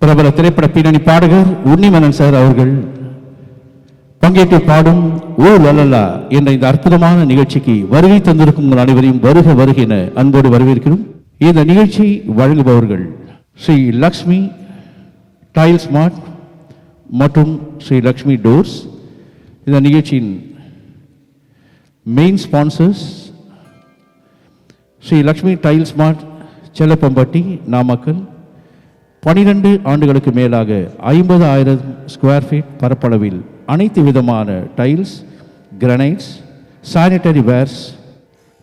பிரபல திரைப்பட பின்னணி பாடகர் உன்னிமேனன் சார் அவர்கள் பங்கேற்று பாடும் ஓ லலலா என்ற இந்த அற்புதமான நிகழ்ச்சிக்கு வருகை தந்திருக்கும் உங்கள் அனைவரையும் வருக வருக என அன்போடு வரவேற்கிறோம். இந்த நிகழ்ச்சி வழங்குபவர்கள் ஸ்ரீ லக்ஷ்மி டைல்ஸ் மார்ட் மற்றும் ஸ்ரீ லக்ஷ்மி டோர்ஸ். இந்த நிகழ்ச்சியின் main sponsors Sri Lakshmi tiles mart, Chellappampatti, Namakkal. 12 ஆண்டுகளுக்கு மேலாக 50,000 ஸ்கொயர் ஃபீட் பரப்பளவில் அனைத்து விதமான tiles, granites, sanitary wares,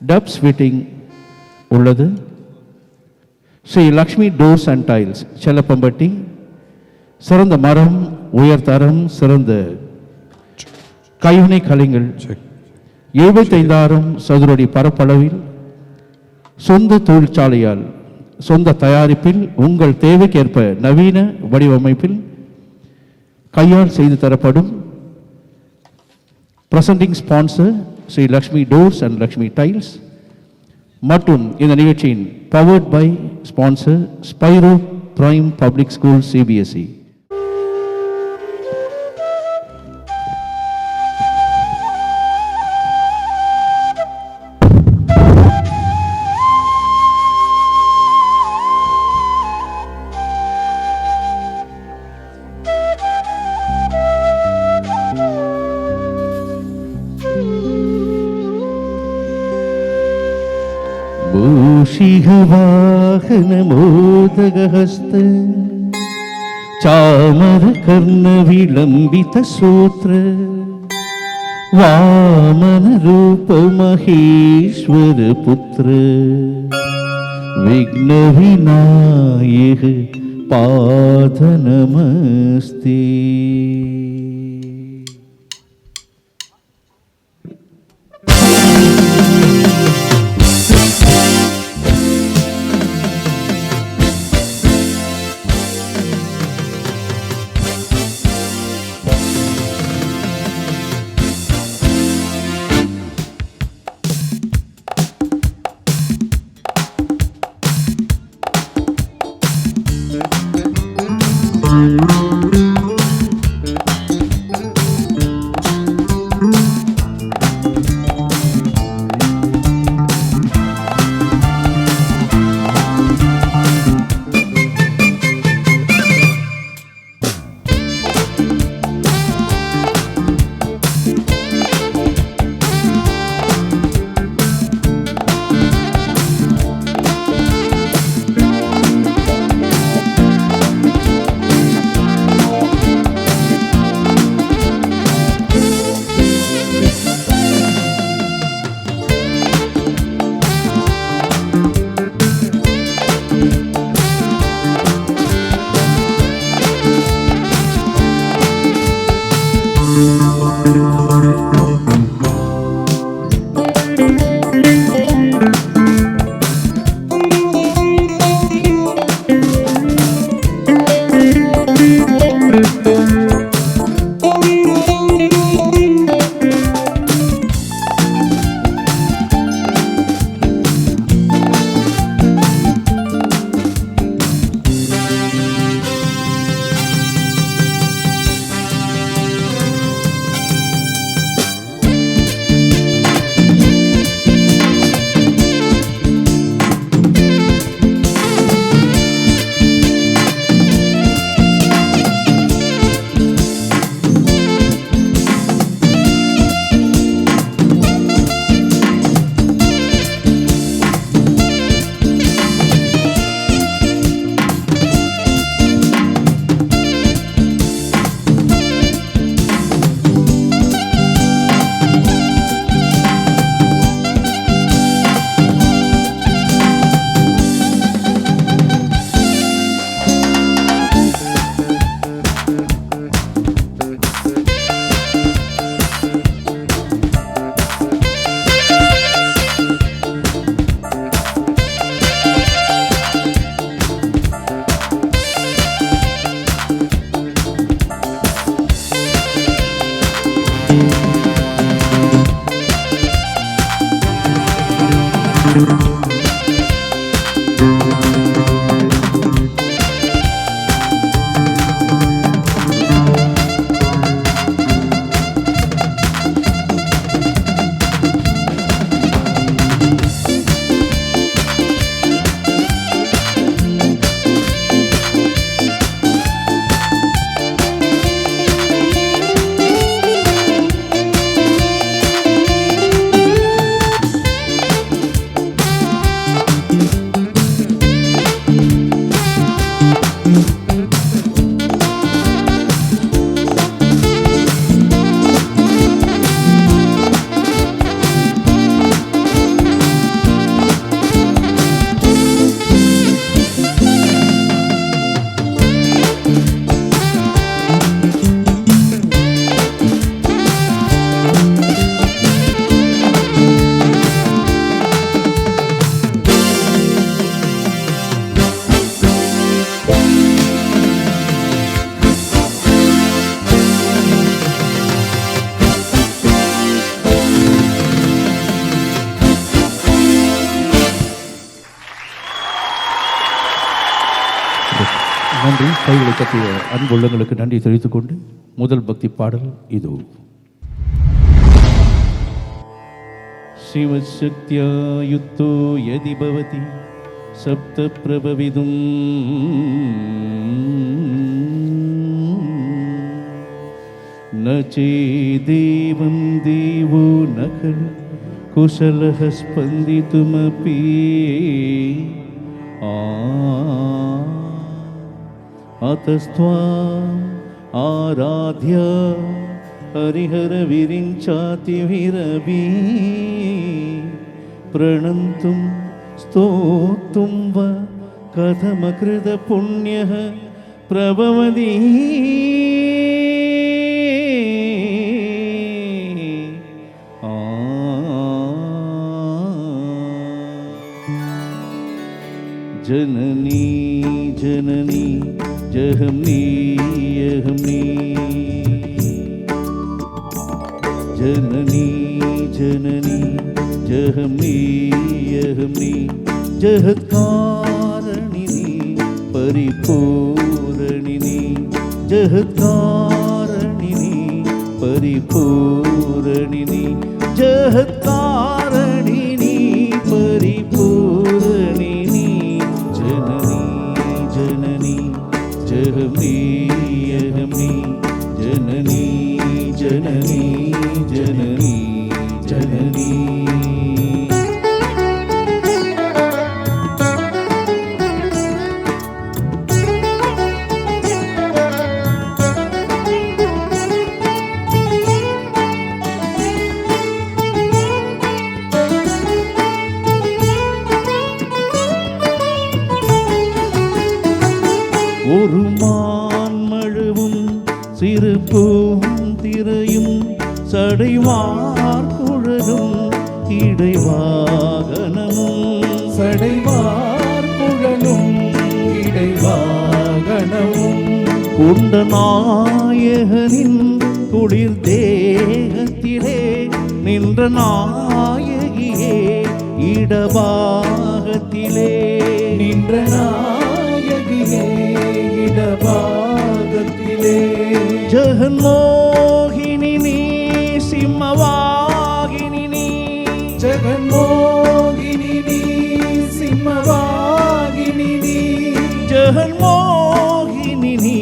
tubs fitting உள்ளது. Sri Lakshmi doors and tiles, Chellappampatti. சிறந்த மரம், உயர்தரம், சிறந்த கைவினை கலைஞர்கள், 75,000 சதுரடி பரப்பளவில் சொந்த தொழிற்சாலையால் சொந்த தயாரிப்பில் உங்கள் தேவைக்கேற்ப நவீன வடிவமைப்பில் கையால் செய்து தரப்படும். Presenting sponsor Shri Lakshmi doors and Lakshmi tiles. மற்றும் இந்த நிகழ்ச்சியின் powered by sponsor Spiro prime public school, CBSE. मूषिकवाहन मोदकहस्त चामर कर्ण विलंबित सूत्र वामन रूप महेश्वर पुत्र विघ्न विनायक पाद नमस्ते. நன்றி. கைகளை கட்டிய அன்புள்ளங்களுக்கு நன்றி தெரிவித்துக் கொண்டு முதல் பக்தி பாடல் இதோ. சிவசக்தியா யுக்தோ யதி பவதி சப்த பிரபவிதும் ந சேதேவம் தேவோ நகல் குசலஹ ஸ்பந்திதுமபி அத்தஸ்த்வாம் ஆராத்ய ஹரிஹர விரிஞ்சாதி விரபி பிரணந்தும் ஸ்தோத்தும் வ கதமகிருத புண்ணியः பிரபவதி जननी जननी जहमनी यहमनी जननी जननी जहमनी यहमनी जहत्कारणिनी परिपूरणिनी जहत्कारणिनी परिपूरणिनी जहत्कारणिनी परिपूरणिनी जहमनी यहमनी जननी जननी जननी जननी ஒரு மான் மழுவும் சிறு பூந்திரையும் சடைவார் குழலும் இடைவாகனமும் சடைவார் குழலும் இடைவாகனமும் கொண்ட நாயகனின் குளிர் தேகத்திலே நின்ற நாயகியே இடபாகத்திலே நின்ற நாயகியே இடபாகத்திலே ஜெகன்மோகினி நீ சிம்மவாகினி நீ ஜெகன்மோகினி நீ சிம்மவாகினி நீ ஜெகன்மோகினி நீ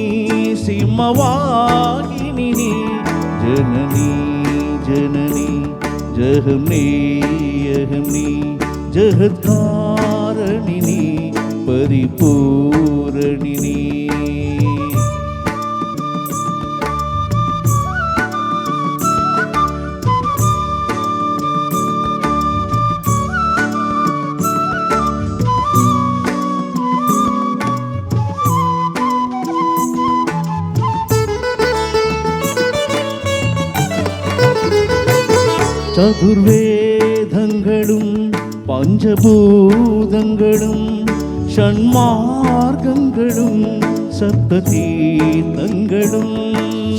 சிம்மவாகினி நீ ஜனனி ஜனனி ஜஹம்னி யஹம்னி ஜஹத்காரணினி பரிபூரணினி சதுர்வேதங்களும் பஞ்சபூதங்களும் ஷண்மார்க்கங்களும் சப்த தீர்த்தங்களும்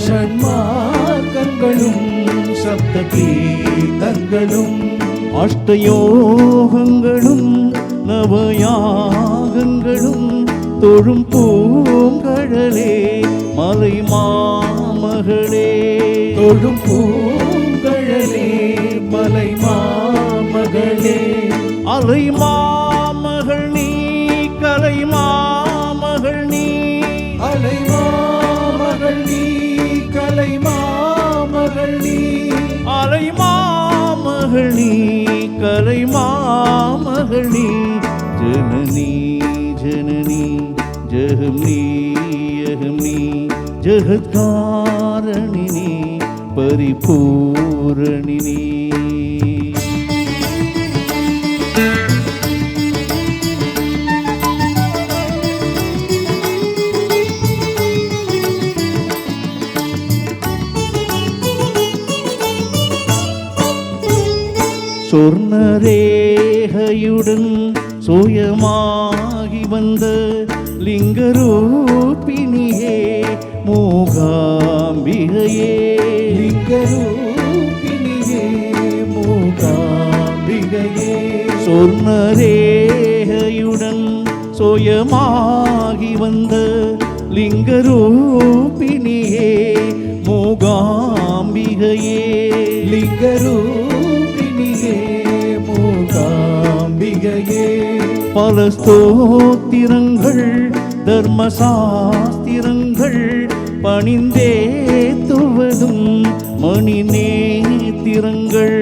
ஷண்மார்க்கங்களும் சப்த தீர்த்தங்களும் அஷ்டயோகங்களும் நவயாகங்களும் தொழும் பூங்கழலே மலை மாமகளே தொழும் பூங்கழலே மலை மாமகளே அலை மாமகள் நீ கலை மாமகள் நீ அலை மாமகள் நீ கலை மாமகள் நீ அலை மாமகள் நீ கலை மாமகள் நீ ஜனனி ஜனனி ஜஹம்னி अहं जगत्कारणिनी परिपूरणिनी சொர்ணரேகையுடன் சோயமாகி வந்த லிங்கரூபிணியே மூகாம்பிகையே லிங்கரூபிணியே மூகாம்பிகையே சொர்ணரேகையுடன் சோயமாகி வந்த லிங்கரூபிணியே மூகாம்பிகையே லிங்கரூபிணியே மூகாம்பிகையே பல ஸ்தோத்திரங்கள் தர்மசாஸ்திரங்கள் பணிந்தேத்துவதும் மணி நேத்திரங்கள்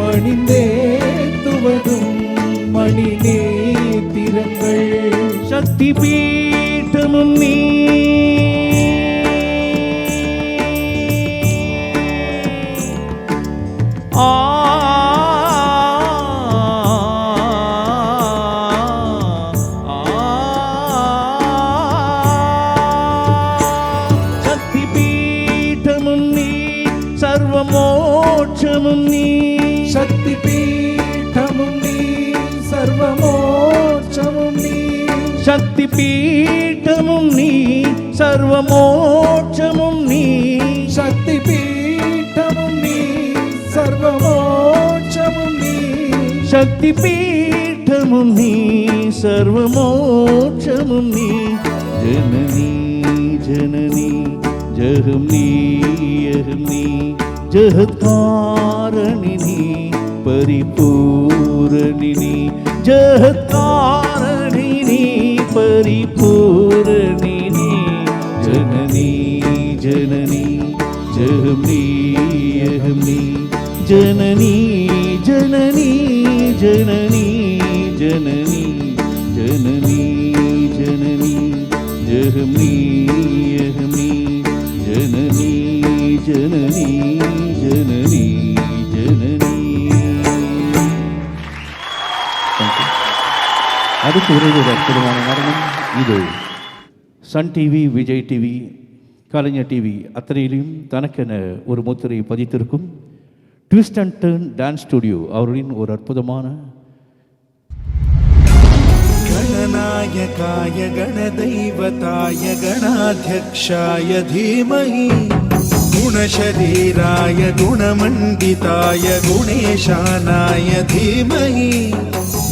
பணிந்தேத்துவதும் மணி நேத்திரங்கள் சக்தி பீட்டமும் நீ சக்தி பீட்டமும் நீ சர்வமோட்சமும் நீ சக்தி பீட்டமும் நீ சர்வமோட்சமும் நீ சக்தி பீட்டமும் நீ சர்வமோட்சமும் நீ சக்தி பீட்டமும் நீ சர்வமோட்சமும் நீ சக்தி பீட்டமும் நீ சர்வமோட்சமும் நீ ஜனனி ஜனனி ஜகம் நீ அகம் நீ ஜகத்காரணினி பரிபூரணினி ஜகத்காரணினி பரிபூரணினி ஜனனி ஜனனி ஜகம் நீ அகம் நீ ஜனனி ஜனனி ஜனனி ஜனனி ஜனனி ஜனனி ஜகம் நீ அகம் நீ ஜனனி ஜனனி ஜனனி ஜனனி. அடுத்து ஒரு அற்புதமான நடனம் இது. Sun TV, Vijay TV, Kalaignar TV அத்தனையிலும் தனக்கென ஒரு முத்திரை பதித்திருக்கும் twist and turn dance studio அவர்களின் ஒரு அற்புதமான गणनायकाय गणदैवताय गणाध्यक्षाय धीमहि गुणशरीराय गुणमण्डिताय गुणेशानाय धीमहि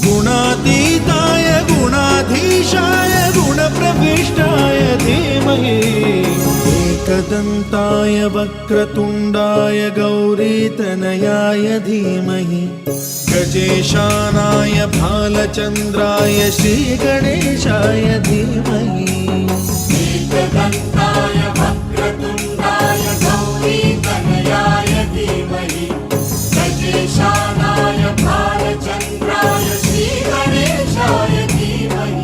गुणातीताय गुणाधीशाय गुणप्रविष्टाय धीमहि एकदन्ताय वक्रतुण्डाय गौरीतनयाय धीमहि गजेशानाय भालचन्द्राय श्रीगणेशाय धीमहि एकदन्ताय वक्रतुण्डाय गौरीतनयाय धीमहि गजेशानाय भालचन्द्राय श्रीगणेशाय धीमहि.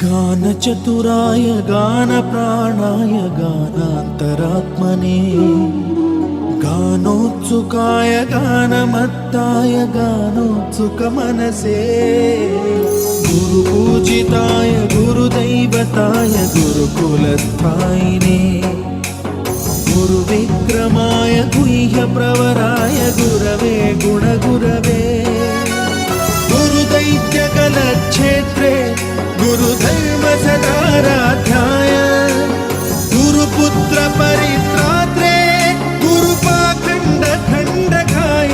गानचतुराय गानप्राणाय गानान्तरात्मने गानोत्सुकाय गानमत्ताय गानोत्सुकमनसे गुरुपूजिताय गुरुदैवताय गुरुकुलस्थायिने गुरुविक्रमाय गुह्यप्रवराय गुरवे गुणगुरवे गुरुदैत्यकलक्षेत्रे गुरुधर्मसदाराध्याय गुरुपुत्र परित्रात्रे गुरुपाखण्डखण्डकाय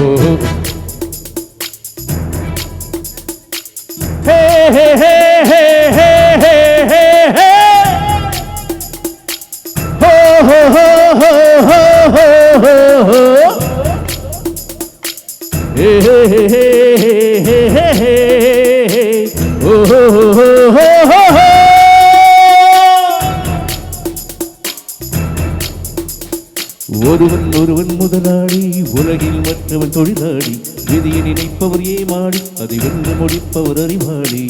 ஹே ஹே ஹே ஹே ஹே ஹே ஹே ஹே ஹோ ஹோ ஹோ ஹோ ஹோ ஹோ ஹோ ஹோ ஹே ஹே ஹே ஹே ஹே ஹே ஹே ஹோ ஹோ ஹோ ஹோ ஹோ ஹோ. ஒருவன் ஒருவன் முதலாளி, உலகில் மற்றவன் தொழிலாளி, விதியை நினைப்பவர் ஏமாளி, அதை வென்று முடிப்பவர் அறிவாளி.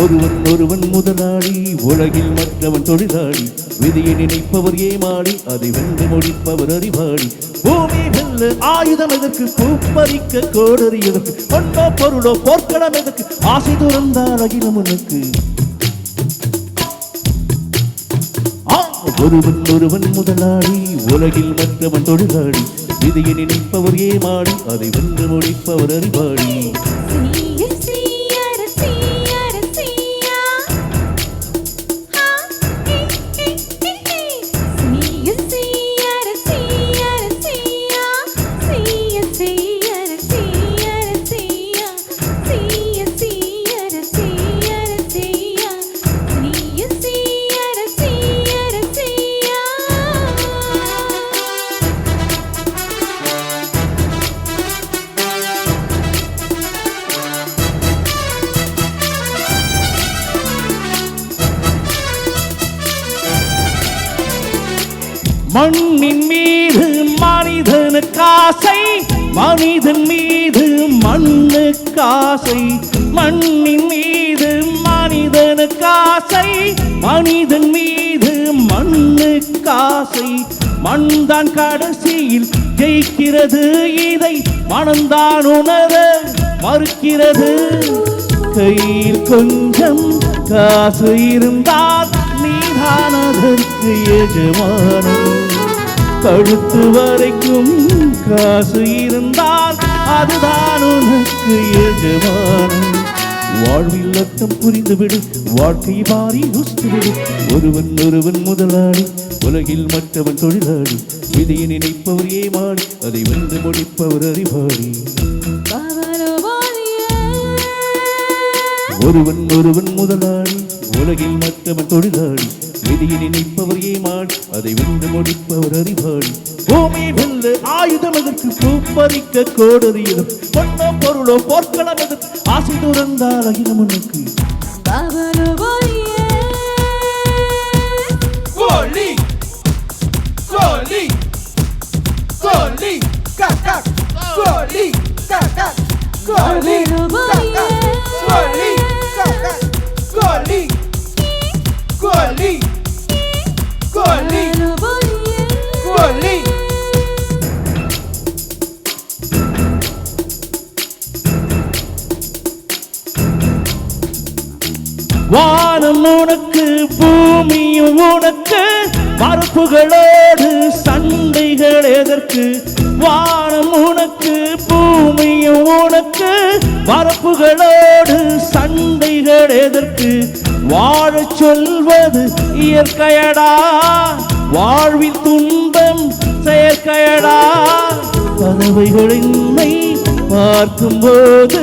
ஒருவன் ஒருவன் முதலாளி, உலகில் மற்றவன் தொழிலாளி, விதியை நினைப்பவர் ஏமாளி, அதை வென்று முடிப்பவர் அறிவாளி. பூமி வெல்ல ஆயுதம் எதற்கு, பூப்பறிக்க கோடரி எதற்கு, பொன்னோ பொருளோ போர்க்களம் எதற்கு, ஆசை துறந்தால் அகிலம் உனக்கு. ஒருவன் ஒருவன் முதலாளி, உலகில் மற்றவன் தொழிலாளி, விதியை நினைப்பவர் ஏமாளி, அதை வென்று முடிப்பவர் அறிவாளி. மண்ணின் மீது மனிதனுக்கு ஆசை, மனிதன் மீது மண்ணுக்கு ஆசை. மண்ணின் மீது மனிதனுக்கு ஆசை, மனிதன் மீது மண்ணுக்கு ஆசை. மண்தான் கடைசியில் ஜெயிக்கிறது, இதை மனம்தான் உணர மறுக்கிறது. கையில் கொஞ்சம் காசு இருந்தால் நீதான் அதற்கு எஜமானன். கழுத்து வரைக்கும் காசு இருந்தால் அதுதான் உனக்கு எஜமானன். வாழ்வில் அர்த்தம் புரிந்துவிடு, வாழ்க்கை மாறி யோசித்துவிடு. ஒருவன் ஒருவன் முதலாளி, உலகில் மற்றவன் தொழிலாளி, விதியை நினைப்பவர் ஏமாளி, அதை வென்று முடிப்பவர் அறிவாளி. ஒருவன் ஒருவன் முதலாளி, உலகில் மற்றவன் தொழிலாளி, விதியை நினைப்பவர் ஏமாளி, அதை வென்று முடிப்பவர் அறிவாளி. பூமி வெல்ல ஆயுதம் எதற்கு, பூப்பறிக்க கோடரி எதற்கு, பொன்னோ பொருளோ போர்க்களம் எதற்கு, ஆசை துறந்தால் அகிலம் உனக்கு. கோலி கோலி கோலி காக்கா கோலி காக்கா கோலி காக்கா கோலி காக்கா கோலி கோலி கோலி கோலி. வானம் உனக்கு, பூமியும் உனக்கு, பரப்புகளோடு சண்டைகள் எதற்கு. வானம் உனக்கு, பூமியும் உனக்கு, பரப்புகளோடு சண்டைகள் எதற்கு. வாழச் சொல்வது இயற்கையடா, வாழ்வில் துன்பம் செயற்கையடா. பறவைகள் என்னை பார்க்கும்போது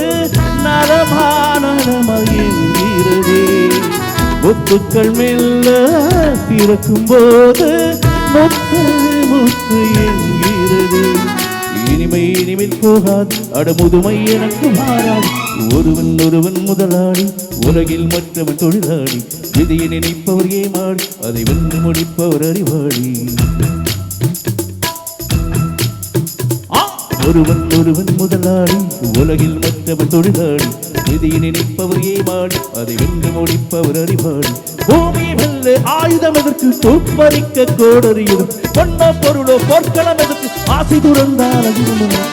நரமானரமாயிருந்தே, முத்துக்கள் மெல்ல பிறக்கும் போது முத்து முத்து என்கிறது. இனிமை இனிமேல் போகாது, அடமுதுமை எனக்கு மாறாது. ஒருவன் ஒருவன் முதலாளி, உலகில் மற்றவன் தொழிலாளி, விதியை நினைப்பவர் ஏமாளி, அதை வென்று முடிப்பவர் அறிவாளி. ஒருவன் ஒருவன் முதலாளி, உலகில் மற்றவன் தொழிலாளி, விதியை நினைப்பவர் ஏமாளி, அதை வென்று முடிப்பவர் அறிவாளி. பூமி வெல்ல ஆயுதம் எதற்கு, பூப்பறிக்க கோடரி எதற்கு, பொன்னோ பொருளோ போர்க்களம் எதற்கு, ஆசை துறந்தால் அகிலம் உனக்கு.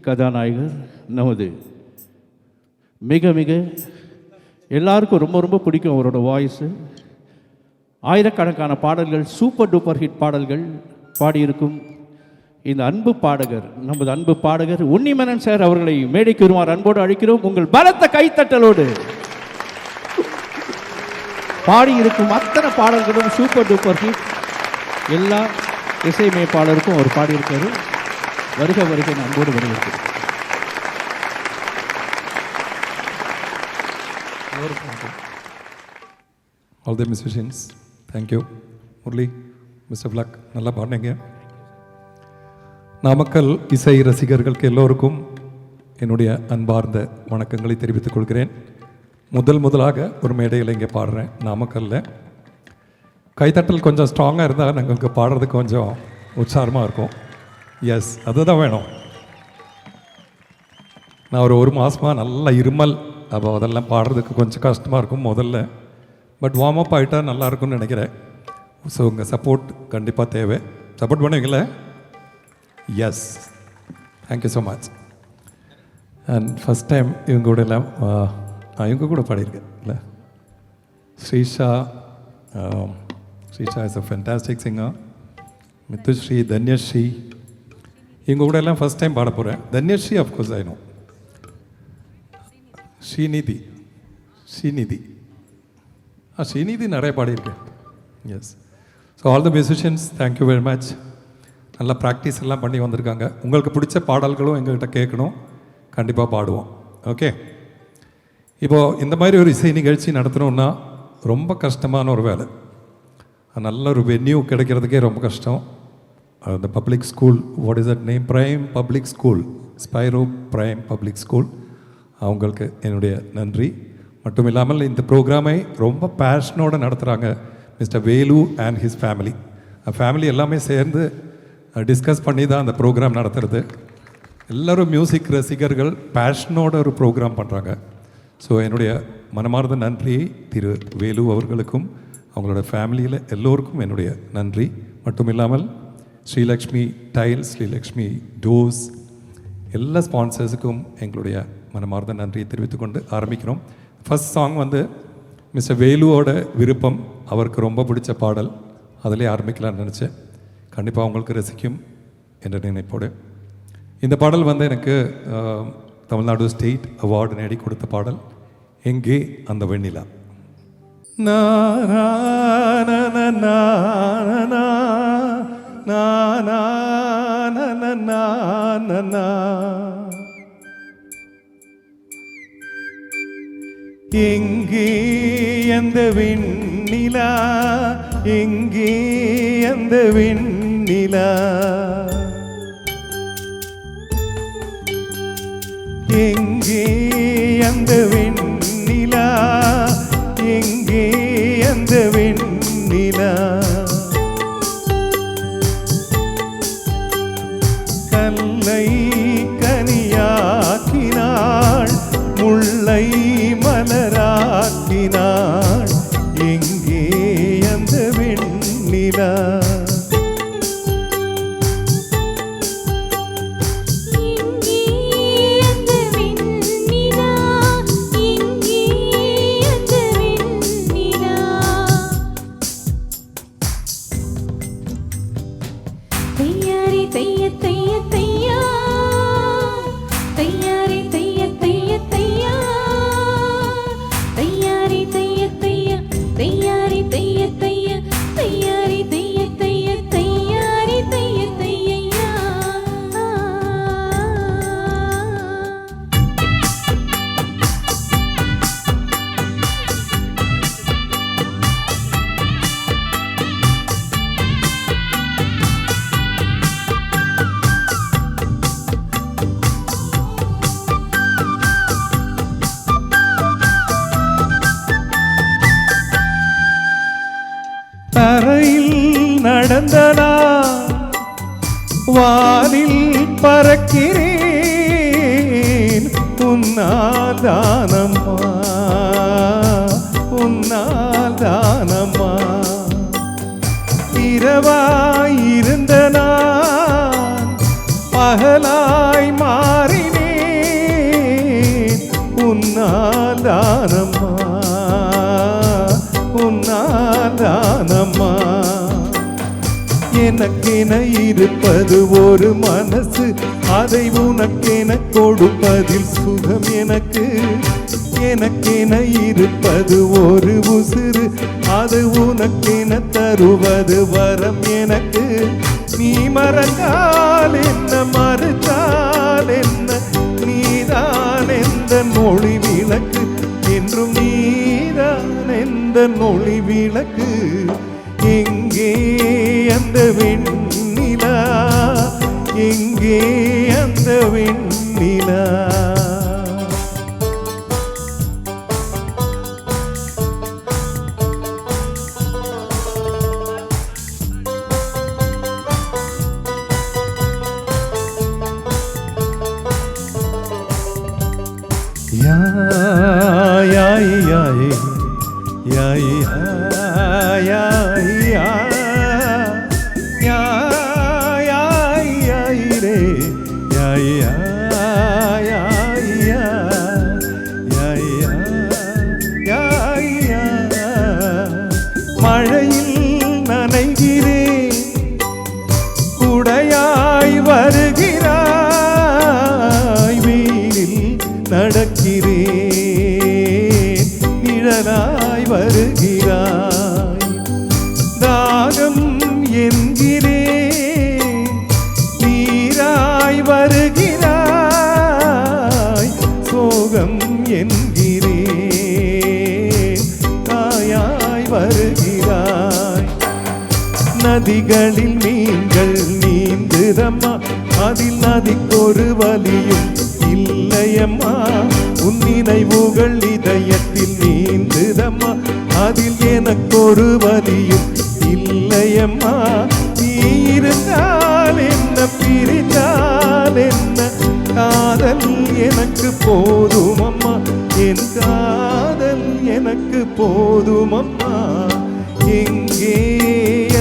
கதாநாயகர் நமது மிக மிக எல்லாருக்கும் ரொம்ப ரொம்ப பிடிக்கும் அவரோட வாய்ஸு. ஆயிரக்கணக்கான பாடல்கள், சூப்பர் டூப்பர் ஹிட் பாடல்கள் பாடியிருக்கும் இந்த அன்பு பாடகர், நமது அன்பு பாடகர் உன்னிமேனன் சார் அவர்களை மேடைக்கு வருமாறு அன்போடு அழைக்கிறோம். உங்கள் பலத்த கைத்தட்டலோடு பாடியிருக்கும் அத்தனை பாடல்களும் சூப்பர் டூப்பர் ஹிட். எல்லா இசையமைப்பாளருக்கும் அவர் பாடியிருக்காரு. வருக வருக அன்போடு வரவேற்கிறேன். All the musicians, thank you. Murali, mister black, நல்லா பாடினீங்க. நாமக்கல் இசை ரசிகர்களுக்கு எல்லோருக்கும் என்னுடைய அன்பார்ந்த வணக்கங்களை தெரிவித்துக் கொள்கிறேன். முதலாக ஒரு மேடையில் இங்கே பாடுறேன் நாமக்கல்லில். கைத்தட்டல் கொஞ்சம் ஸ்ட்ராங்காக இருந்தால் நாங்கள் இங்கே பாடுறதுக்கு கொஞ்சம் உற்சாகமாக இருக்கும். எஸ், அதுதான் வேணும். நான் ஒரு மாதமாக நல்லா இருமல், அப்போ அதெல்லாம் பாடுறதுக்கு கொஞ்சம் கஷ்டமாக இருக்கும் முதல்ல. பட் வார்ம் அப் ஆகிட்டால் நல்லாயிருக்கும்னு நினைக்கிறேன். ஸோ உங்கள் சப்போர்ட் கண்டிப்பாக தேவை. சப்போர்ட் பண்ணுவீங்களே? Yes, thank you so much. And first time இவங்க கூட எல்லாம் இவங்க கூட பாடியிருக்கேன் இல்லை? Srisha is a fantastic singer. Mithushree, Dhanyashree, இவங்க கூட எல்லாம் ஃபஸ்ட் டைம் பாட போகிறேன். Dhanyashree of course I know. Srinidhi Srinidhi நிறைய பாடியிருக்கேன். Yes. So all the musicians, thank you very much. நல்லா ப்ராக்டிஸ் எல்லாம் பண்ணி வந்திருக்காங்க. உங்களுக்கு பிடிச்ச பாடல்களும் எங்கள்கிட்ட கேட்கணும், கண்டிப்பாக பாடுவோம். ஓகே. இப்போது இந்த மாதிரி ஒரு இசை நிகழ்ச்சி நடத்தணுன்னா ரொம்ப கஷ்டமான ஒரு வேலை. நல்ல ஒரு வென்யூ கிடைக்கிறதுக்கே ரொம்ப கஷ்டம். அந்த public school, what is that name? Prime public school, Spiro prime public school, அவங்களுக்கு என்னுடைய நன்றி. மட்டும் இல்லாமல் இந்த ப்ரோக்ராமை ரொம்ப பேஷனோடு நடத்துகிறாங்க mister Velu and his family. Family எல்லாமே சேர்ந்து டிஸ்கஸ் பண்ணி தான் அந்த ப்ரோக்ராம் நடத்துறது. எல்லோரும் மியூசிக் ரசிகர்கள் பேஷனோட ஒரு ப்ரோக்ராம் பண்ணுறாங்க. ஸோ என்னுடைய மனமார்ந்த நன்றியை திரு வேலு அவர்களுக்கும் அவங்களோட ஃபேமிலியில் எல்லோருக்கும் என்னுடைய நன்றி. மட்டும் இல்லாமல் ஸ்ரீலக்ஷ்மி டைல்ஸ், ஸ்ரீலக்ஷ்மி டோர்ஸ், எல்லா ஸ்பான்சர்ஸுக்கும் எங்களுடைய மனமார்ந்த நன்றியை தெரிவித்துக்கொண்டு ஆரம்பிக்கிறோம். ஃபஸ்ட் சாங் வந்து மிஸ்டர் வேலுவோட விருப்பம், அவருக்கு ரொம்ப பிடிச்ச பாடல், அதிலே ஆரம்பிக்கலாம்னு நினச்சேன். கண்டிப்பாக அவங்களுக்கு ரசிக்கும் என்ற நினைப்போடு. இந்த பாடல் வந்து எனக்கு தமிழ்நாடு ஸ்டேட் அவார்டு நேடி கொடுத்த பாடல், எங்கே அந்த வெண்ணிலா. எங்கே அந்த வெண்ணிலா, எங்கே அந்த வெண்ணிலா, எங்கே அந்த வெண்ணிலா, எங்கே அந்த வெண்ணிலா, கல்லை கனியாக்கினாள், முல்லை மலராக்கினாள், எங்கே அந்த வெண்ணிலா. தரையில் நடந்தனா வானில் பறக்கிறேன், உன்னால் தானம்மா, உன்னால் தானம்மா. இரவாயிருந்த நான் பகலாய் மாறி எனக்கென இருப்பது ஒரு மனசு, அதை உனக்கென கொடுப்பதில் சுகம் எனக்கு. எனக்கென இருப்பது ஒரு உசுறு, அது உனக்கென தருவது வரம் எனக்கு. நீ மறந்தால் என்ன மறுத்தால் என்ன, நீதான் எந்த மொழி விளக்கு, என்றும் நீதான் எந்த மொழி விளக்கு. எங்கே அந்த வெண்ணிலா, எங்கே அந்த வெண்ணிலா. மழையில் நனைகிறேன், குடையாய் வருகிறாய், வெயிலில் நடக்கிறேன், நிழலாய் வருகிறாய். தாகம் என்கிறேன், நீராய் வருகிறாய், சோகம் என்கிறேன், தாயாய் வருகிறாய். நதிகளில் மீன்கள் நீந்துதம்மா, அதில் நதிக்கொரு வலியும் இல்லையம்மா. உன் நினைவுகள் இதயத்தில் நீந்துதம்மா, அதில் எனக்கொரு வலியும் இல்லையம்மா. நீ இருந்தால் என்ன பிரிந்தால் என்ன, காதல் எனக்கு போதுமம்மா, என் காதல் எனக்கு போதுமம்மா. எங்கே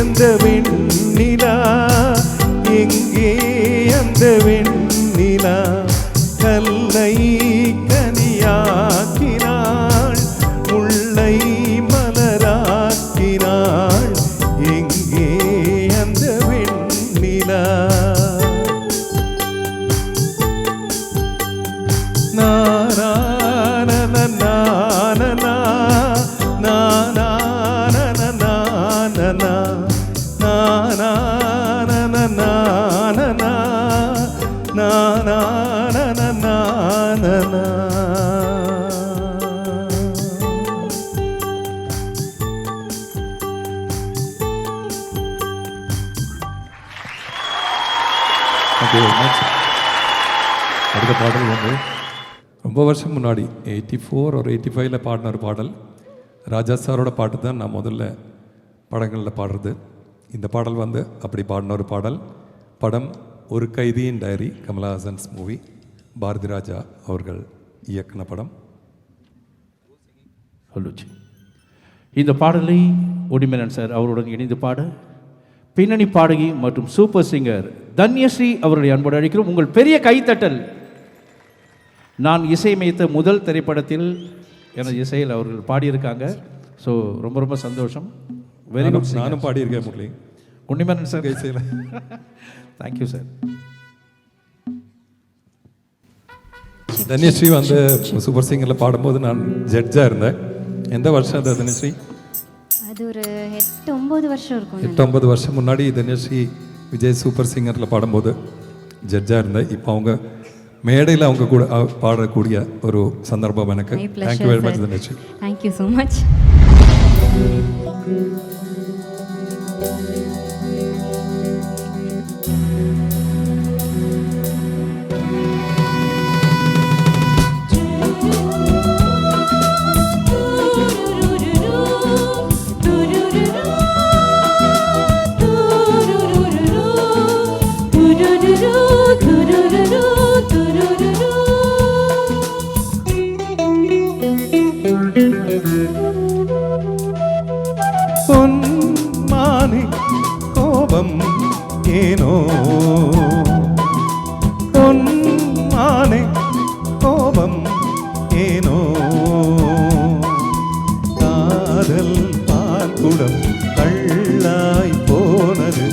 அந்த வெண்ணிலா, எங்கே அந்த வெண்ணிலா. கல்லை கனியாக்கினாள், முல்லை மலராக்கினாள், எங்கே அந்த வெண்ணிலா. அடுத்த பாடல் வந்து ரொம்ப வருஷம் முன்னாடி 84 ஒரு 85 பாடின ஒரு பாடல். ராஜா சாரோட பாட்டு தான் நான் முதல்ல படங்களில் பாடுறது. இந்த பாடல் வந்து அப்படி பாடின ஒரு பாடல். படம் ஒரு கைதியின் டைரி, கமலஹாசன்ஸ் மூவி, பாரதி ராஜா அவர்கள் இயக்குன படம். சொல்லுச்சு. இந்த பாடலை உன்னிமேனன் சார் அவருடன் இணைந்து பாட பின்னணி பாடகி மற்றும் சூப்பர் சிங்கர் தன்யஸ்ரீ அவர்களை அன்போடு அழைக்கிறோம். உங்கள் பெரிய கைத்தட்டல். நான் இசையமைத்த முதல் திரைப்படத்தில் எனது இசையில் அவர்கள் பாடியிருக்காங்க. ஸோ ரொம்ப ரொம்ப சந்தோஷம். Very good. நானும் பாடியிருக்கேன் முரளி, உன்னிமேனன் சார் இசையில். Thank you sir. தன்யஸ்ரீ வந்து சூப்பர் சிங்கரில் பாடும்போது நான் ஜட்ஜாக இருந்தேன். எந்த வருஷம் அது தன்யஸ்ரீ? அது ஒரு 8-9 வருஷம் இருக்கும். 8-9 வருஷம் முன்னாடி தன்யஸ்ரீ விஜய் சூப்பர் சிங்கரில் பாடும்போது ஜட்ஜாக இருந்தேன். இப்போ அவங்க மேடையில் அவங்க கூட பாடக்கூடிய ஒரு சந்தர்ப்பம் எனக்கு. Thank you very much Dhanyashree. Thank you so much. பொன்மானே கோபம் ஏனோ, பொன்மானே கோபம் ஏனோ, காதல் பால்குடம் கள்ளாய் போனது,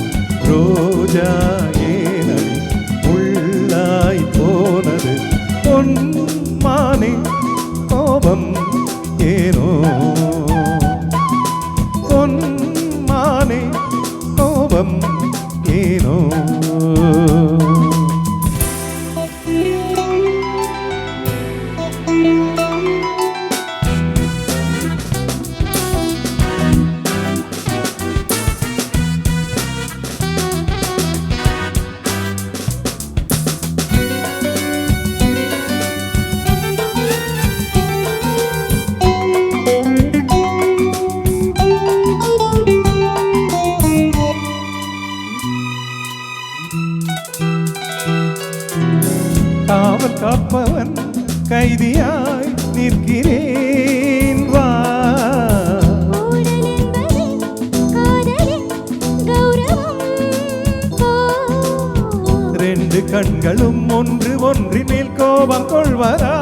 கண்களும் ஒன்று ஒன்றின் மேல் கோபம் கொள்வதா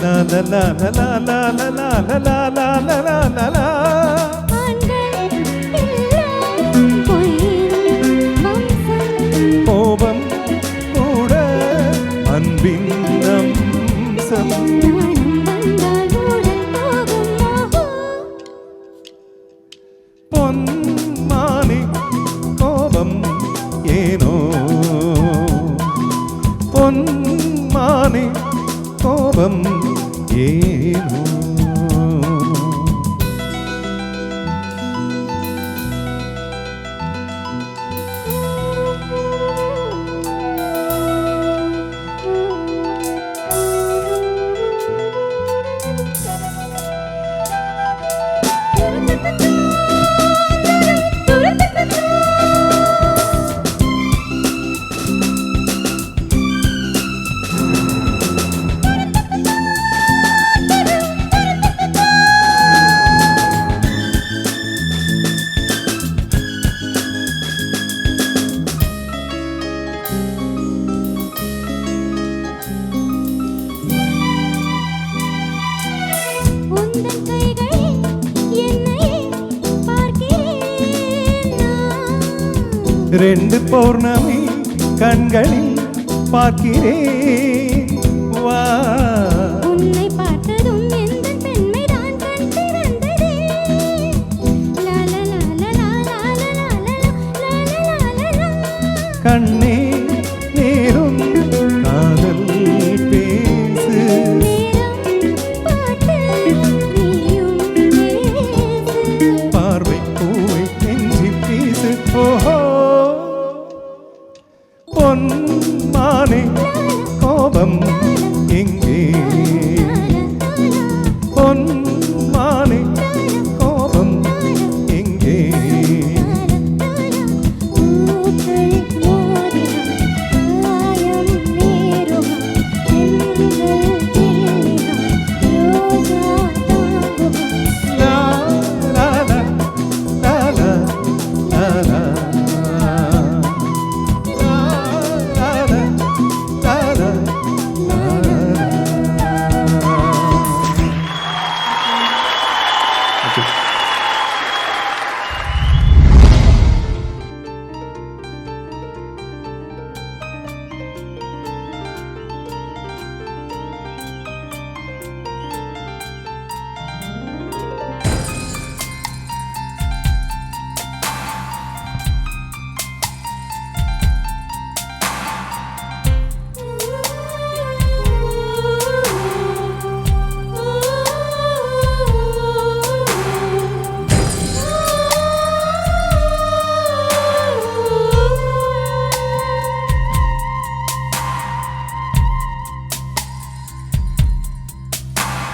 லா லா லா லா லா லா லா லா லா லா லா லா லா லா. கோபம் கூட அன்பின் அம்சம். பொன்மானே கோபம் ஏனோ பொன்மானே கோபம் ஏனோ. ரெண்டு பௌர்ணமி கண்களில் பார்க்கிறேன் வா. உன்னை பார்த்ததும் எந்த பெண்மை தான் கண் திறந்ததே. லா லா லா லா லா லா லா லா லா லா. கண்ணே நேரும் காதல் பேசு. நேரம் பார்த்து நீயும் பேசு. பார்வை பூவை நெஞ்சில் பேசு. ஓஹோ பொன்மானே கோபம் எங்கே பொன்மானே கோபம் எங்கே. பூக்கள் மோதினம் காயம் நேருமா பெண்கள் தேடினா ரோஜா தாங்குமா. லா லா லா லா லா லா லா.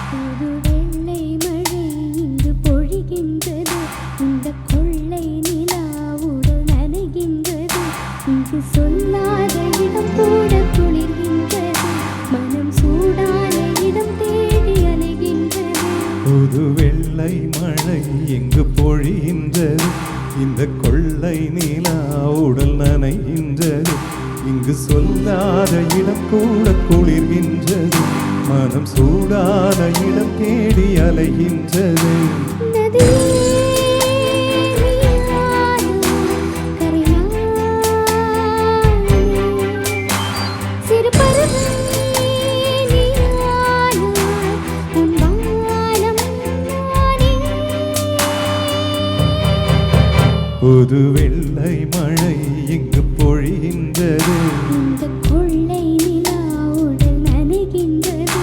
புது வெள்ளை மழை இங்கு பொழிகின்றது. இந்த கொள்ளை நிலாவுடன் நனைகின்றது. இங்கு சொல்லாத இடம் கூட குளிர்கின்றது. மனம் சூடான இடம் தேடி அலைகின்றது. புது வெள்ளை மழை எங்கு பொழிகின்றது. இந்த கொள்ளை நிலா உடல் நனைகின்றது. இங்கு சொல்லாத இடம் கூட குளிர்கின்றது. மனம் சூடான இடம் தேடி அலைகின்றது. புது வெள்ளை மழை எங்கு பொழிகின்றது. இந்த கொள்ளை நிலாவுடன் நனைகின்றது.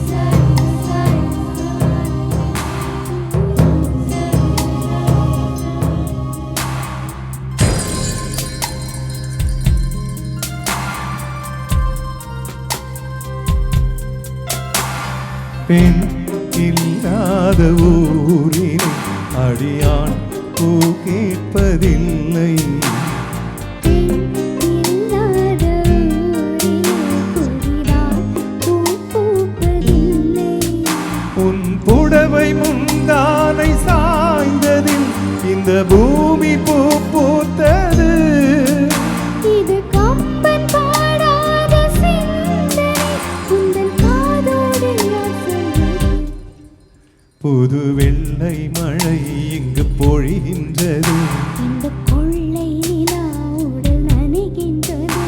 Sorry. பெண் இல்லாத ஊரில் அடியான் பூ கேட்பதில்லை. இல்லாத புதிதாய் பூ பூப்பதில்லை. உன் புடவை முந்தானை சாய்ந்ததில் இந்த பூமி பூ பூத்தது. இது கம்பன் பாடாத சிந்தனை உந்தன் காதோடு நான் சொல்வது. புது வெள்ளை மழை இங்கு பொழிகின்றது. இந்த கொள்ளை நிலா உடல் நனைகின்றது.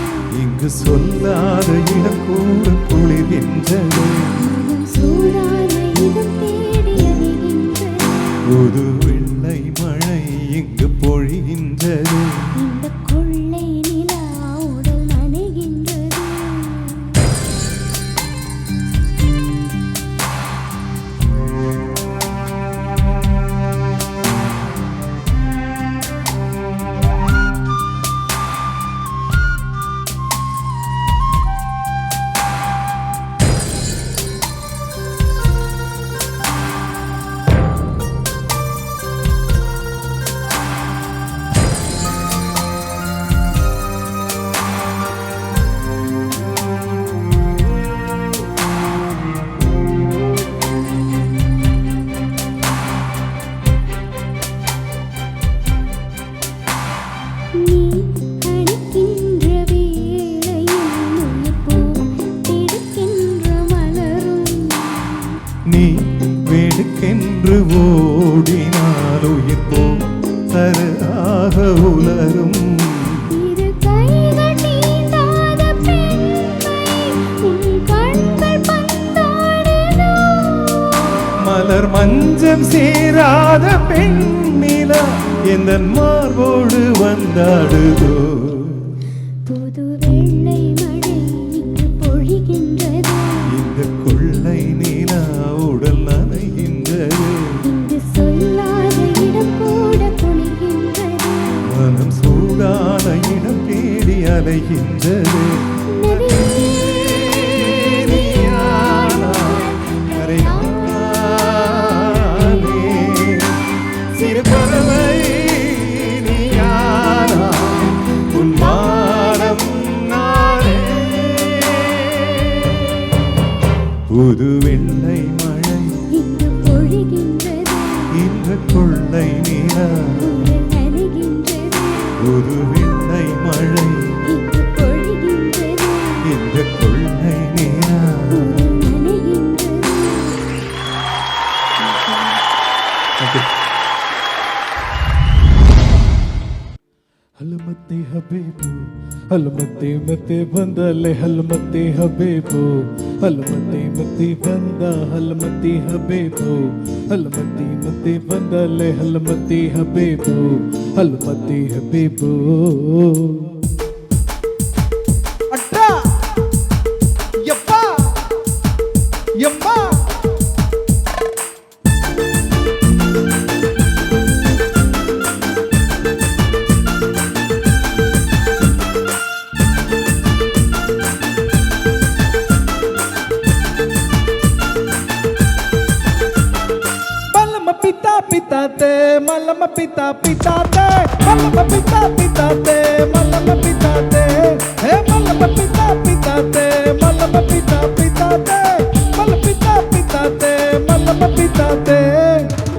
இங்கு சொல்லாத இடம் கூட குளிர்கின்றது. மனம் சூடான இதம் தேடி அறிகின்றது. புது வெள்ளை மழை இங்கு பொழிகின்றது. இந்த கொள்ளை நிலா உடல் நனைகின்றது. நீ கணிக்கின்ற வேளையில் உயிர் போல் திடுக்கின்ற மலரும். நீ வேடுக்கென்று ஓடினால் உயிர் போ தருதாக உலரும். இரு கைகள் தீண்டாத பெண்மை உன் கண்கள் பந்தாடுதோ. மலர் மஞ்சம் சேராத பெண்ணிலா எந்தன் மார்போடு வந்தாடுதோ. புது வெள்ளை மழை இங்கு பொழிகின்றது. இந்த கொள்ளை நிலா உடல் நனைகின்றது. இங்கு சொல்லாத இடம் கூட குளிர்கின்றது. மனம் சூடான இடம் தேடி அலைகின்றது. சிறு பறவை நீயானா உன் வானம் நானே. புது வெள்ளை மழை இங்கு பொழிகின்றது. இந்த கொள்ளை நிலா. உடல் நனைகின்றது. புது வெள்ளை மழை இங்கு பொழிகின்றது. இந்த கொள்ளை நிலா. உடல் நனைகின்றது. ಹಲಮತ್ತೆ ಹಬೇಬು ಹಲಮತ್ತೆ ಮತ್ತೆ ಬಂದಲೆ ಹಲಮತ್ತೆ ಹಬೇಬು ಹಲಮತ್ತೆ ಮತ್ತೆ ಬಂದ ಹಲಮತ್ತೆ ಹಬೇಬು ಹಲಮತ್ತೆ ಮತ್ತೆ ಬಂದಲೆ ಹಲಮತ್ತೆ ಹಬೇಬು ಹಲಮತ್ತೆ ಹಬೇಬು. அட்டா எப்பா எம்மா Malama pita pita te, malama pita pita te, malama pita te, hey malama pita pita te, malama pita pita te, malama pita pita te, malama pita te.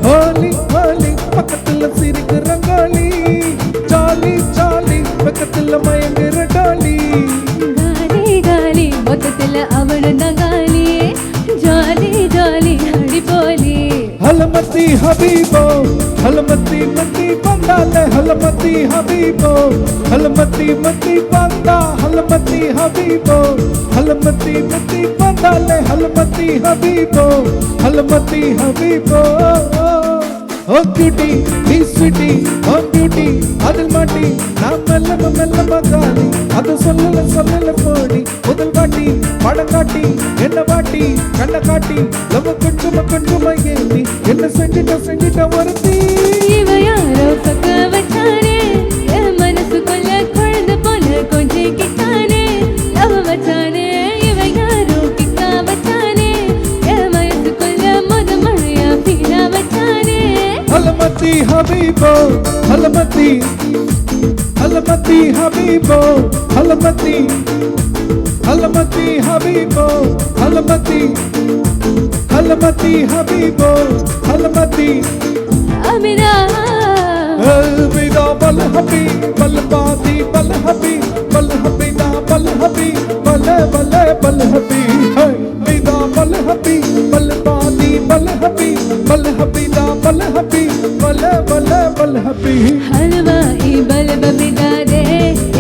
Holi holi பக்கத்துல சிரிக்கிற ரங்கோலி, ஜாலி ஜாலி பக்கத்துல மயங்குற டோலி. காலி காலி மொத்தத்துல அவனுதான் காலி, jolly jolly அடி போலி. हलमती हबीबो हलमती मती बंदाले हलमती हबीबो हलमती मती बंदा हलमती हबीबो हलमती मती बंदाले हलमती हबीबो हलमती हबीबो. Oh cutie, he's sweetie, oh beauty, அதில் மாட்டி நான் மெல்ல மெல்ல மகாலி. அது சொல்லல போடி முதல் வாட்டி படம் காட்டி என்ன வாட்டி கண்ணை காட்டி லவ் கொஞ்சமா ஏந்தி என்ன செஞ்சிட்ட ஒருத்தி. இவ யாரோ பக்க வச்சானே, என் மனசுக்குள்ள குழந்தை போல கொஞ்சம் கிட்டானே. லவ் வச்சானே இவ யாரோ கிக்கா வச்சானே, என் மனசு Halamati Habibo, Halamati, Halamati Habibo, Halamati, Halamati Habibo, Halamati. Amina. Alvida bal habi, bal baadi, bal habi, bal habida, bal habi, bal bal bal habi. Alvida bal habi, bal baadi, bal habi, bal habida, bal habi, bal bal bal habi. Halwa ibal babida de,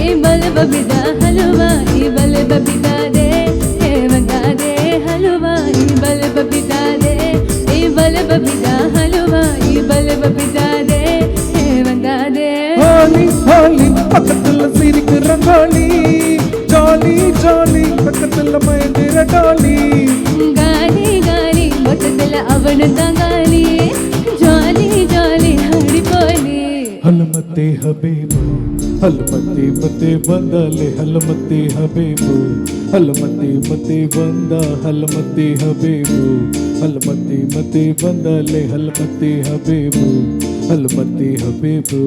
ibal babida. Halwa ibal babida de, evanga de. Halwa ibal babida de, ibal babida. Halwa ibal babida de, evanga de. Holy, holy, பக்கத்துல சிரிக்கு rangoli. Jolly, jolly, பக்கத்துல மயந்திர டோலி. गाली गाली மொத்தத்துல அவனு Tangalle. Jolly jolly Hari போலி. हलमते हबीबो, हलमते मते बंदाले, हलमते हबीबो, हलमते मते बंदा, हलमते हबीबो, हलमते मते बंदाले, हलमते हबीबो, हलमते हबीबो.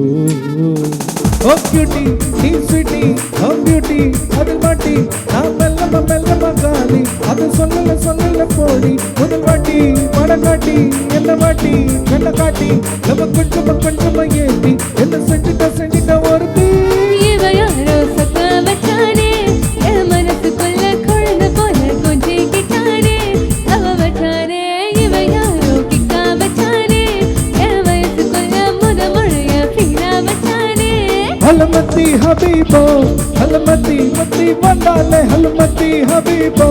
Oh beauty, hey sweetie, oh beauty, adil maati, na mella magali, adu sollala podi, udal vaati, madagaati, enna vaati, kanna kaati, lava konjama yetti, enna sendita orthi. இவ யாரோ சத்த வச்சானே, என் மனசுக்குள்ள குழந்தை போல கொஞ்சிக்கிட்டானே, அவ வச்சானே. இவ யாரோ கிக்கா வச்சானே, என் வயசுக்குள்ள முத மழைய பீரா வச்சானே. हलमती हबीबो, हलमती मती बंदाले, हलमती हबीबो,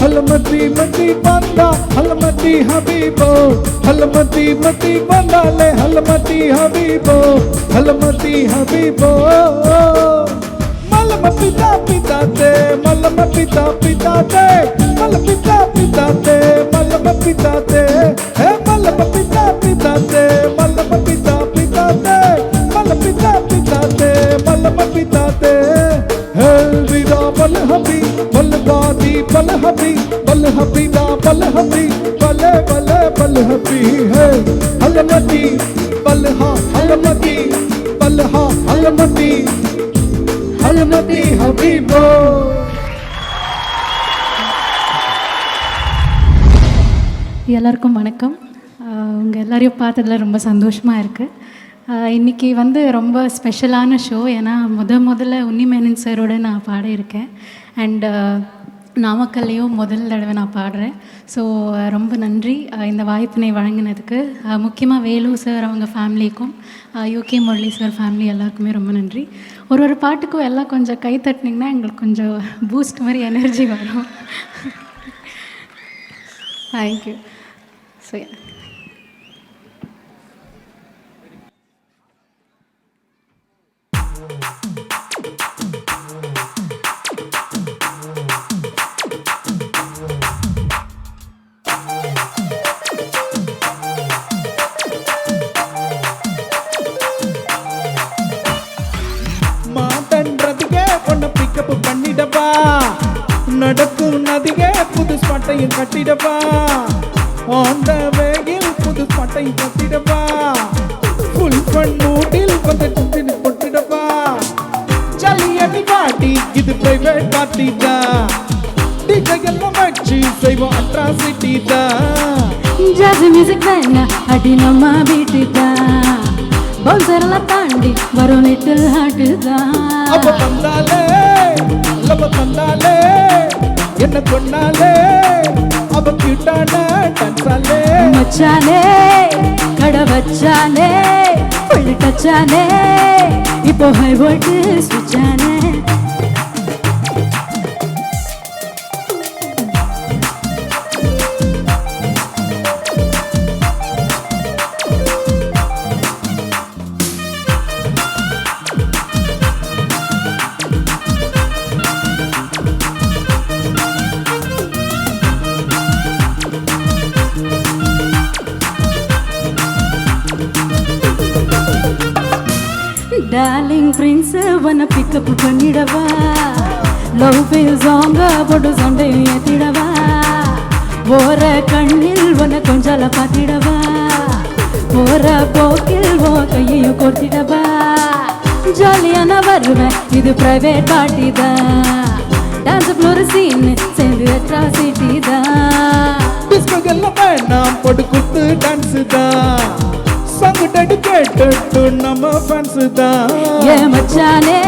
हलमती मती बंदा, हलमती हबीबो, हलमती मती बंदाले, हलमती हबीबो, हलमती हबीबो. मलम पिता पिता ते, मलम पिता पिता ते, मल पिता पिता ते, मलम पिता ते, हे मलम पिता पिता ते, मलम पिता पिता ते, मल पिता पिता ते, मलम पिता ते. अलविदा बल हबी, बल बादी, बल हबी, बल हबीदा, बल हबी, बल बल बल हबी. है हलमती बलहा, हलमती बलहा, हलमती, हलमती हबीबो. எல்லாருக்கும் வணக்கம். உங்கள் எல்லாரையும் பார்த்ததில் ரொம்ப சந்தோஷமாக இருக்குது. இன்றைக்கி வந்து ரொம்ப ஸ்பெஷலான ஷோ. ஏன்னா முதல்ல உன்னிமேனன் சாரோட நான் பாடியிருக்கேன். அண்டு நாமக்கல்லையும் முதல் தடவை நான் பாடுறேன். ஸோ ரொம்ப நன்றி இந்த வாய்ப்பினை வழங்கினதுக்கு. முக்கியமாக வேலு சார் அவங்க ஃபேமிலிக்கும், யூகே முரளி சார் ஃபேமிலி எல்லாருக்குமே ரொம்ப நன்றி. ஒரு பாட்டுக்கும் எல்லாம் கொஞ்சம் கை தட்டினீங்கன்னா எங்களுக்கு கொஞ்சம் பூஸ்ட் மாதிரி எனர்ஜி வரும். தேங்க்யூ. ஸோ மாதன்றதுக்கே பொண்ணை பிக்கப் பண்ணிடப்பா, நடக்கும் நதியே புது ஸ்பாட்டையும் கட்டிடப்பா, ஆந்த வேகில் புது ஸ்பாட்டையும் கட்டிடப்பா, ஃபுல் ஃபன் மூட்டில் கொஞ்சம் கொட்டிடப்பா. ஜல்லியடி பாட்டி இது பிரைவேட் பார்ட்டி தான், டிஜே எல்லாம் வச்சு செய்வோம் அட்ராசிட்டி தான். ஜாஸ் மியூசிக் வேணா அடி நம்ம வீட்டு தான், பவுன்சரெல்லாம் தாண்டி வரும் லிட்டில் ஹார்ட்டு தான். அப்ப தந்தாலே லவ தந்தாலே என்ன கொண்டாலே, அவ கிட்டான டான்ஸாலே. மச்சானே கடை வச்சானே, புள்ளி டச்சானே, இப்போ ஹை வோல்ட் ஸ்விட்சானே. டார்லிங் பிரின்ஸ் உன்னை பிக்கப் பண்ணிடவா, லவ் ஃபீல் சாங்கா போட்டு சண்டையும் ஏத்திடவா, ஓர கண்ணில் உன்னை கொஞ்சால பார்த்திடவா, ஓர போக்கில் ஓ கையையும் கொடுத்திடவா. ஜாலியா நான் வருவேன், இது பிரைவேட் பார்ட்டி தான். டான்ஸ் ஃப்ளோர் சீன் சேர்ந்து அட்ராசிட்டி தான். டிஸ்கோகெல்லாம் வேணாம் போட்டு குத்து டான்ஸ் தான். சாங் டெடிகேட்டட் நம்ம ஃபேன்ஸ் தான். ஏ மச்சானே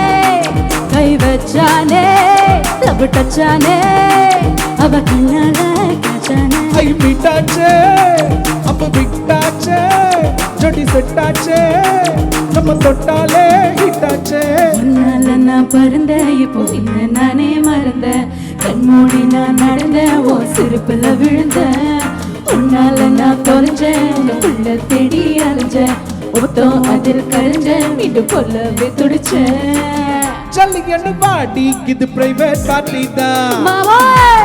கை வச்சானே லவ் டச்சானே அவ கண்ணால காச்சானே. ஐ மீட்டாச்சே அப்ப விட்டாச்சே ஜோடி செட்டாச்சே நம்ம தொட்டாலே ஹிட்டாச்சே. உன்னால நான் பறந்த இப்போ என்ன நானே மறந்த கண்மூடி நான் நடந்த ஓ சிரிப்புல விழுந்த. உன்னால நான் தொலைஞ்சேன் உள்ள தேடி அலைஞ்சேன் ஒத்தம் அதில் கரைஞ்சேன் மீண்டும் கொல்லவே துடிச்சேன். ஜல்லிக்கட்டு பாடி இது பிரைவேட் பார்ட்டி தான். மாமா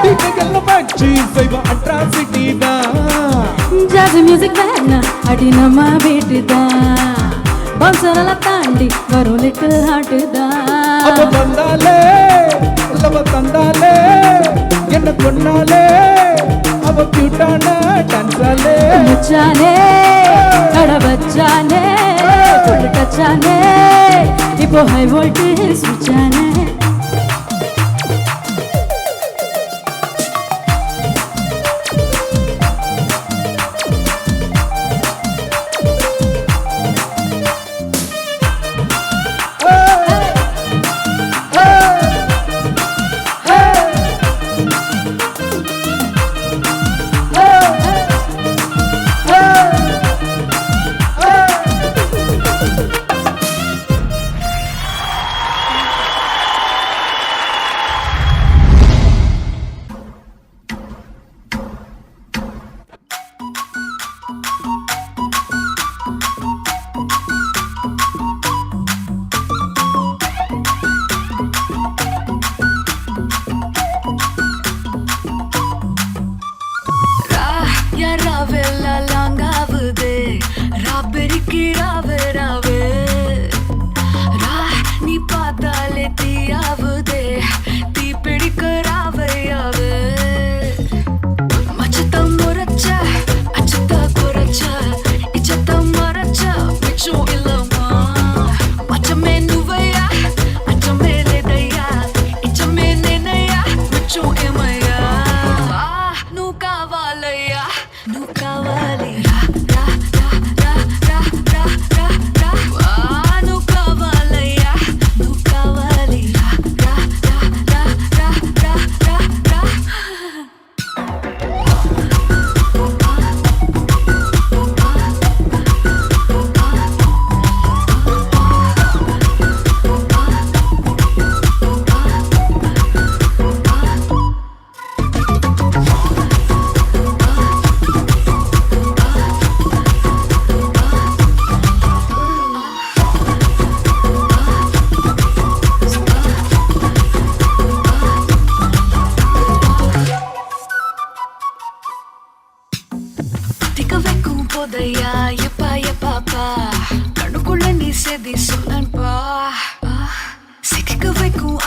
டிக்கெல்லாம் வச்சு செய்வோம் அட்ராசிட்டி தான். ஜாஸ் மியூசிக் வேணா அடி நம்ம வீட்டு தான். பவுன்சரெல்லாம் தாண்டி வரும் லிட்டில் ஹார்ட் அப்ப தான். வந்தாலே லவ தந்தாலே என்ன கொன்னாலே அவ கியூட்டான டான்ஸாலே. மச்சானே கட வச்சானே கொண்டு டச்சானே இப்போ ஹை வோல்டேஜ் சுவிட்சானே.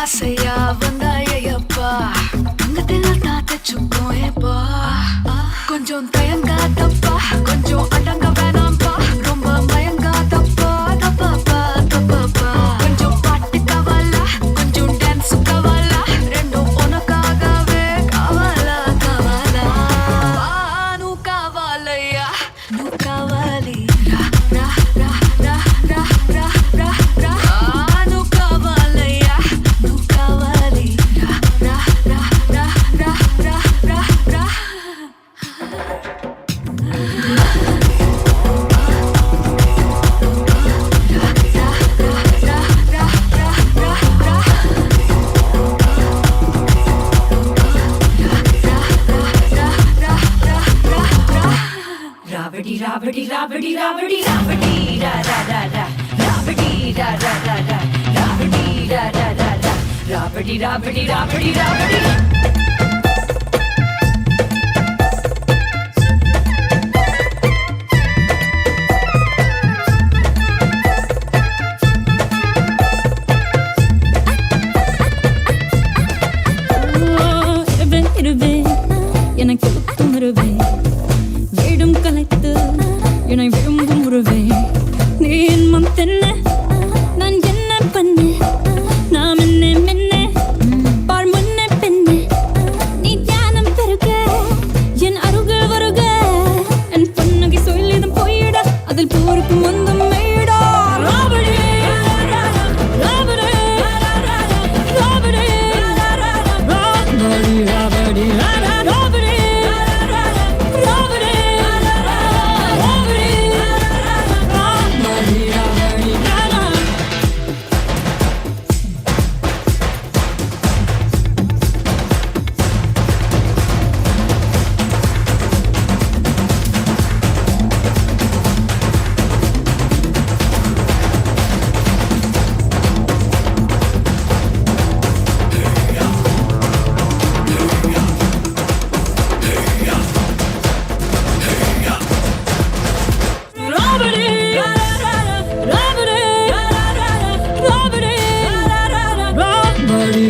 ஆசையா வந்தாயப்பா தங்கத்தில் தாத்தச்சுக்கோயப்பா கொஞ்சம் தயங்காதப்பா கொஞ்சம் அடங்க வேணாம்பா ரொம்ப மயங்காதப்பா தப்பாப்பா தப்பாப்பா கொஞ்சம் பாட்டு கவலா கொஞ்சம் டான்ஸ் கவலா ரெண்டும் உனக்காகவே கவலா கவலா நூ கவலையா நூ கவலி ரா ரா ரா ரா ரா ரா ரா ரா நூ கவலையா நூ கவலி ரா ரா ரா ரா ரா ரா ரா Rabadi rabadi rabadi rabadi rabadi da da da da rabadi da da da da rabadi da da da da rabadi rabadi rabadi rabadi எனக்கு குமுறுவே வேடும் கலைத்து என்னை விரும்பும் உருவே நீ என் தென்ன நான் என்ன ஆடி